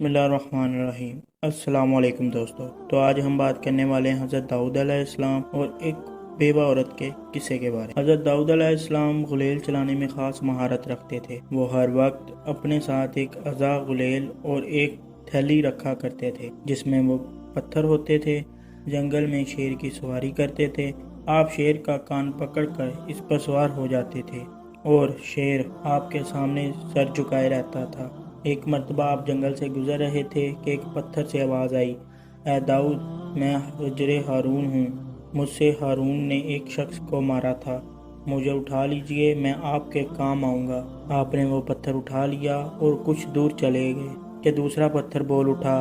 بسم اللہ الرحمن الرحیم۔ السلام علیکم دوستو۔ تو آج ہم بات کرنے والے ہیں حضرت داؤد علیہ السلام اور ایک بیوہ عورت کے قصے کے بارے میں۔ حضرت داؤد علیہ السلام غلیل چلانے میں خاص مہارت رکھتے تھے۔ وہ ہر وقت اپنے ساتھ ایک ازا غلیل اور ایک تھیلی رکھا کرتے تھے جس میں وہ پتھر ہوتے تھے۔ جنگل میں شیر کی سواری کرتے تھے۔ آپ شیر کا کان پکڑ کر اس پر سوار ہو جاتے تھے اور شیر آپ کے سامنے سر جھکائے رہتا تھا۔ ایک مرتبہ آپ جنگل سے گزر رہے تھے کہ ایک پتھر سے آواز آئی، اے داؤد، میں حجر ہارون ہوں۔ مجھ سے ہارون نے ایک شخص کو مارا تھا، مجھے اٹھا لیجئے، میں آپ کے کام آؤں گا۔ آپ نے وہ پتھر اٹھا لیا اور کچھ دور چلے گئے کہ دوسرا پتھر بول اٹھا،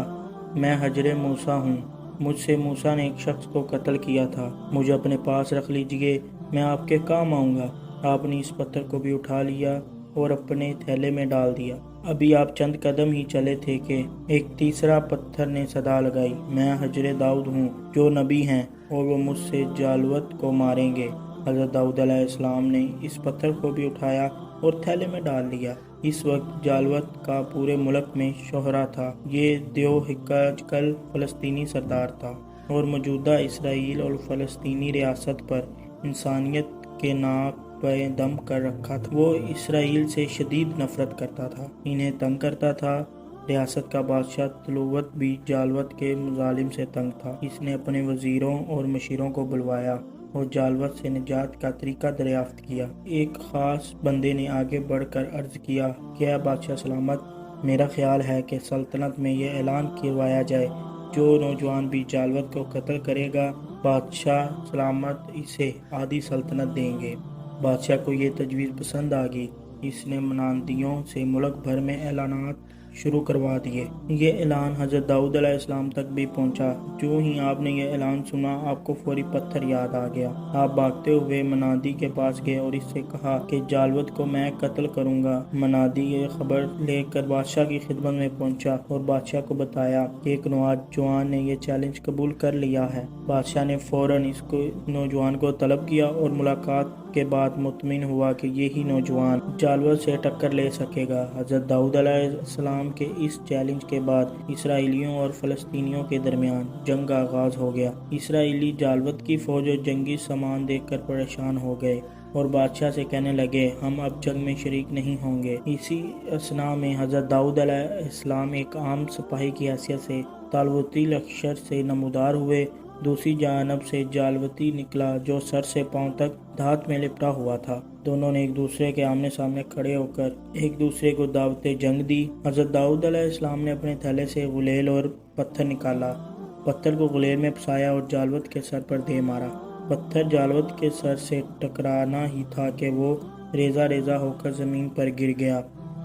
میں حجر موسیٰ ہوں، مجھ سے موسیٰ نے ایک شخص کو قتل کیا تھا، مجھے اپنے پاس رکھ لیجئے، میں آپ کے کام آؤں گا۔ آپ نے اس پتھر کو بھی اٹھا لیا اور اپنے تھیلے میں ڈال دیا۔ ابھی آپ چند قدم ہی چلے تھے کہ ایک تیسرا پتھر نے صدا لگائی، میں حجر داؤد ہوں جو نبی ہیں اور وہ مجھ سے جالوت کو ماریں گے۔ حضرت داؤد علیہ السلام نے اس پتھر کو بھی اٹھایا اور تھیلے میں ڈال لیا۔ اس وقت جالوت کا پورے ملک میں شہرہ تھا۔ یہ دیو ہکچکل فلسطینی سردار تھا اور موجودہ اسرائیل اور فلسطینی ریاست پر انسانیت کے ناک پہ دم کر رکھا تھا۔ وہ اسرائیل سے شدید نفرت کرتا تھا، انہیں تنگ کرتا تھا۔ ریاست کا بادشاہ طلوت بھی جالوت کے مظالم سے تنگ تھا۔ اس نے اپنے وزیروں اور مشیروں کو بلوایا اور جالوت سے نجات کا طریقہ دریافت کیا۔ ایک خاص بندے نے آگے بڑھ کر عرض کیا کہ اے بادشاہ سلامت، میرا خیال ہے کہ سلطنت میں یہ اعلان کروایا جائے، جو نوجوان بھی جالوت کو قتل کرے گا، بادشاہ سلامت اسے آدھی سلطنت دیں گے۔ بادشاہ کو یہ تجویز پسند آ گئی۔ اس نے منادیوں سے ملک بھر میں اعلانات شروع کروا دیے۔ یہ اعلان حضرت داؤد علیہ السلام تک بھی پہنچا۔ جو ہی آپ نے یہ اعلان سنا، آپ کو فوری پتھر یاد آ گیا۔ آپ بھاگتے ہوئے منادی کے پاس گئے اور اس سے کہا کہ جالوت کو میں قتل کروں گا۔ منادی یہ خبر لے کر بادشاہ کی خدمت میں پہنچا اور بادشاہ کو بتایا کہ ایک نوجوان نے یہ چیلنج قبول کر لیا ہے۔ بادشاہ نے فوراً اس نوجوان کو طلب کیا اور ملاقات کے بعد مطمئن ہوا کہ یہی نوجوان جالوت سے ٹکر لے سکے گا۔ حضرت داؤد علیہ السلام کے اس چیلنج کے بعد اسرائیلیوں اور فلسطینیوں کے درمیان جنگ کا آغاز ہو گیا۔ اسرائیلی جالوت کی فوج اور جنگی سامان دیکھ کر پریشان ہو گئے اور بادشاہ سے کہنے لگے، ہم اب جنگ میں شریک نہیں ہوں گے۔ اسی اثناء میں حضرت داؤد علیہ السلام ایک عام سپاہی کی حیثیت سے طالوتی لشکر سے نمودار ہوئے۔ دوسری جانب سے جالوتی نکلا جو سر سے پاؤں تک دھات میں لپٹا ہوا تھا۔ دونوں نے ایک دوسرے کے آمنے سامنے کھڑے ہو کر ایک دوسرے کو دعوت جنگ دی۔ حضرت داؤد علیہ السلام نے اپنے تھیلے سے غلیل اور پتھر نکالا، پتھر کو غلیل میں پھنسایا اور جالوت کے سر پر دے مارا۔ پتھر جالوت کے سر سے ٹکرانا ہی تھا کہ وہ ریزہ ریزہ ہو کر زمین پر گر گیا۔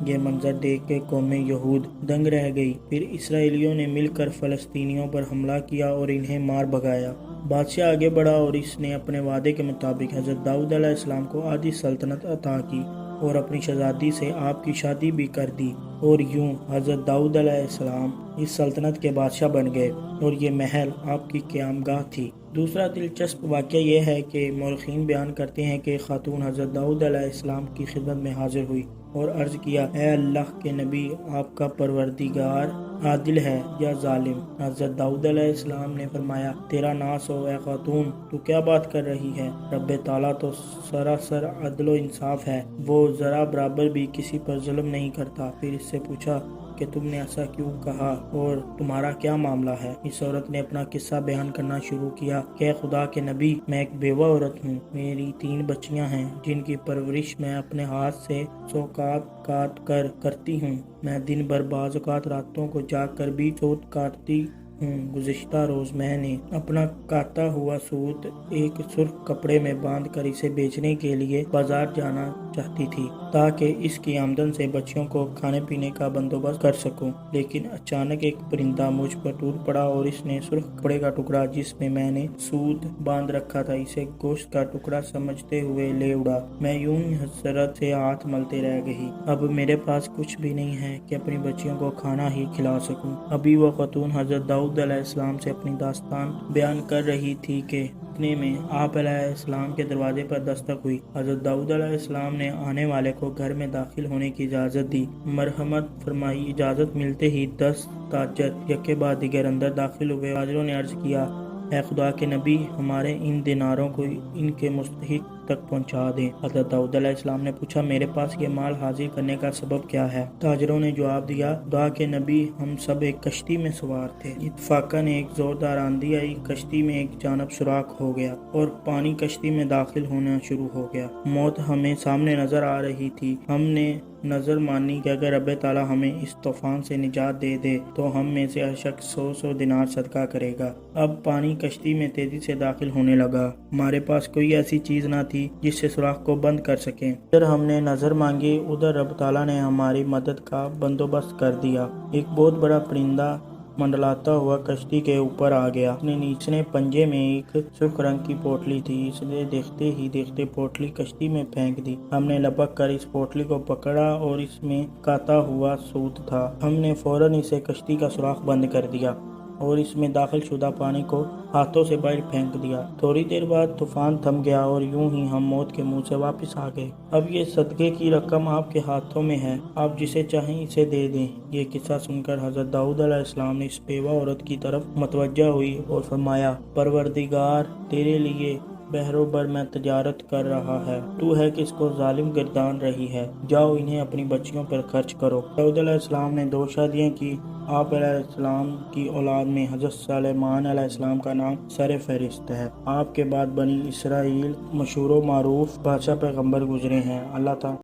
یہ منظر دیکھ کے قوم یہود دنگ رہ گئی۔ پھر اسرائیلیوں نے مل کر فلسطینیوں پر حملہ کیا اور انہیں مار بھگایا۔ بادشاہ آگے بڑھا اور اس نے اپنے وعدے کے مطابق حضرت داؤد علیہ السلام کو آدھی سلطنت عطا کی اور اپنی شہزادی سے آپ کی شادی بھی کر دی، اور یوں حضرت داؤد علیہ السلام اس سلطنت کے بادشاہ بن گئے اور یہ محل آپ کی قیامگاہ تھی۔ دوسرا دلچسپ واقعہ یہ ہے کہ مورخین بیان کرتے ہیں کہ خاتون حضرت داؤد علیہ السلام کی خدمت میں حاضر ہوئی اور عرض کیا، اے اللہ کے نبی، آپ کا پروردگار عادل ہے یا ظالم؟ حضرت داؤد علیہ السلام نے فرمایا، تیرا ناس ہو اے خاتون، تو کیا بات کر رہی ہے؟ رب تعالیٰ تو سراسر عدل و انصاف ہے، وہ ذرا برابر بھی کسی پر ظلم نہیں کرتا۔ پھر اس سے پوچھا کہ تم نے ایسا کیوں کہا اور تمہارا کیا معاملہ ہے؟ اس عورت نے اپنا قصہ بیان کرنا شروع کیا کہ خدا کے نبی، میں ایک بیوہ عورت ہوں، میری 3 بچیاں ہیں جن کی پرورش میں اپنے ہاتھ سے سوکات کاٹ کر کرتی ہوں۔ میں دن بھر بعض اوقات راتوں کو جاگ کر بھی سوت کاٹتی ہوں۔ گزشتہ روز میں نے اپنا کاٹا ہوا سوت ایک سرخ کپڑے میں باندھ کر اسے بیچنے کے لیے بازار جانا چاہتی تھی تاکہ اس کی آمدن سے بچیوں کو کھانے پینے کا بندوبست کر سکوں، لیکن اچانک ایک پرندہ مجھ پر ٹوٹ پڑا اور اس نے سرخ کپڑے کا ٹکڑا جس میں میں نے سوت باندھ رکھا تھا اسے گوشت کا ٹکڑا سمجھتے ہوئے لے اڑا۔ میں یوں ہی حسرت سے ہاتھ ملتے رہ گئی۔ اب میرے پاس کچھ بھی نہیں ہے کہ اپنی بچیوں کو کھانا ہی کھلا سکوں۔ ابھی وہ خاتون حضرت داؤد داؤد علیہ السلام سے اپنی داستان بیان کر رہی تھی کہ اتنے میں آپ علیہ السلام کے دروازے پر دستک ہوئی۔ حضرت داؤد علیہ السلام نے آنے والے کو گھر میں داخل ہونے کی اجازت دی۔ مرحمت فرمائی۔ اجازت ملتے ہی 10 تاجر یکے بعد دیگر اندر داخل ہوئے۔ تاجروں نے عرض کیا، اے خدا کے نبی، ہمارے ان دیناروں کو ان کے مستحق تک پہنچا دیں۔ حضرت داؤد علیہ السلام نے پوچھا، میرے پاس یہ مال حاضر کرنے کا سبب کیا ہے؟ تاجروں نے جواب دیا، خدا کے نبی، ہم سب ایک کشتی میں سوار تھے۔ اتفاقاً ایک زوردار آندھی آئی، کشتی میں ایک جانب سوراخ ہو گیا اور پانی کشتی میں داخل ہونا شروع ہو گیا۔ موت ہمیں سامنے نظر آ رہی تھی۔ ہم نے نظر مانی کہ اگر رب تعالیٰ ہمیں اس طوفان سے نجات دے دے تو ہم میں سے ہر شخص 100 دینار صدقہ کرے گا۔ اب پانی کشتی میں تیزی سے داخل ہونے لگا۔ ہمارے پاس کوئی ایسی چیز نہ تھی جس سے سوراخ کو بند کر سکیں۔ ادھر ہم نے نظر مانگی، ادھر رب تعالیٰ نے ہماری مدد کا بندوبست کر دیا۔ ایک بہت بڑا پرندہ منڈلاتا ہوا کشتی کے اوپر آ گیا۔ اس نے نچلے پنجے میں ایک سرخ رنگ کی پوٹلی تھی۔ اس نے دیکھتے ہی دیکھتے پوٹلی کشتی میں پھینک دی۔ ہم نے لپک کر اس پوٹلی کو پکڑا اور اس میں کاتا ہوا سوت تھا۔ ہم نے فوراً اسے کشتی کا سوراخ بند کر دیا اور اس میں داخل شدہ پانی کو ہاتھوں سے باہر پھینک دیا۔ تھوڑی دیر بعد طوفان تھم گیا اور یوں ہی ہم موت کے منہ سے واپس آ گئے۔ اب یہ صدقے کی رقم آپ کے ہاتھوں میں ہے، آپ جسے چاہیں اسے دے دیں۔ یہ قصہ سن کر حضرت داؤد علیہ السلام نے اس بیوہ عورت کی طرف متوجہ ہوئی اور فرمایا، پروردگار، تیرے لیے بحر و بر میں تجارت کر رہا ہے، تو ہے کس کو ظالم گردان رہی ہے، جاؤ انہیں اپنی بچیوں پر خرچ کرو۔ داؤد علیہ السلام نے 2 شادیاں کی۔ آپ علیہ السلام کی اولاد میں حضرت سلیمان علیہ السلام کا نام سر فہرست ہے۔ آپ کے بعد بنی اسرائیل مشہور و معروف بادشاہ پیغمبر گزرے ہیں۔ اللہ تعالیٰ